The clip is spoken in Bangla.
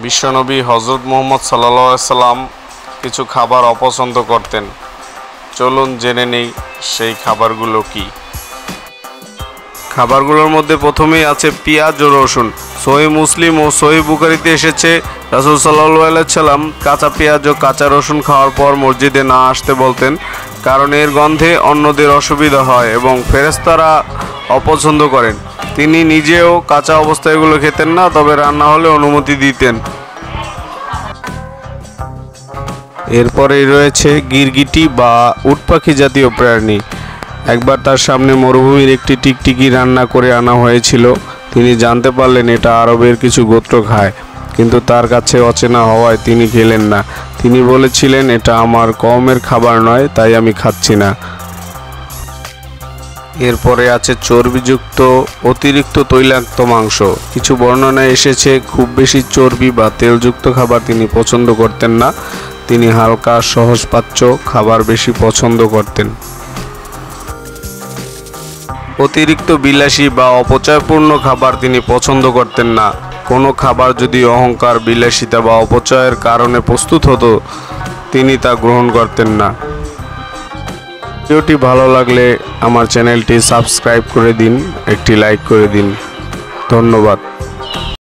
বিশ্বনবী হযরত মুহাম্মদ সাল্লাল্লাহু আলাইহি সাল্লাম কিছু খাবার অপছন্দ করতেন। চলুন জেনে নেই সেই খাবারগুলো কি। খাবারগুলোর মধ্যে প্রথমেই আছে পেঁয়াজ ও রসুন। সহিহ মুসলিম ও সহিহ বুখারীতে এসেছে, রাসূল সাল্লাল্লাহু আলাইহি সাল্লাম কাঁচা পেঁয়াজ ও কাঁচা রসুন খাওয়ার পর মসজিদে না আসতে বলতেন, কারণ এর গন্ধে অন্যদের অসুবিধা হয় এবং ফেরেশতারা অপছন্দ করেন। তিনি নিজেও কাঁচা অবস্থায় এগুলো খেতেন না, তবে রান্না হলে অনুমতি দিতেন। এরপরেই রয়েছে গিরগিটি বা উট পাখি জাতীয় প্রাণী। একবার তার সামনে মরুভূমির একটি টিকটিকি রান্না করে আনা হয়েছিল। তিনি জানতে পারলেন এটা আরবের কিছু গোত্র খায়, কিন্তু তার কাছে অচেনা হওয়ায় তিনি খেলেন না। তিনি বলেছিলেন, এটা আমার কওমের খাবার নয়, তাই আমি খাচ্ছি না। এরপরে আছে চর্বিযুক্ত অতিরিক্ত তৈলাক্ত মাংস। কিছু বর্ণনায় এসেছে খুব বেশি চর্বি বা তেলযুক্ত খাবার তিনি পছন্দ করতেন না। তিনি হালকা সহজপাচ্য খাবার বেশি পছন্দ করতেন। অতিরিক্ত বিলাসী বা অপচয়পূর্ণ খাবার তিনি পছন্দ করতেন না। কোনো খাবার যদি অহংকার, বিলাসিতা বা অপচয়ের কারণে প্রস্তুত হতো, তিনি তা গ্রহণ করতেন না। ভিডিওটি ভালো লাগলে আমার চ্যানেলটি সাবস্ক্রাইব করে দিন, একটি লাইক করে দিন। ধন্যবাদ।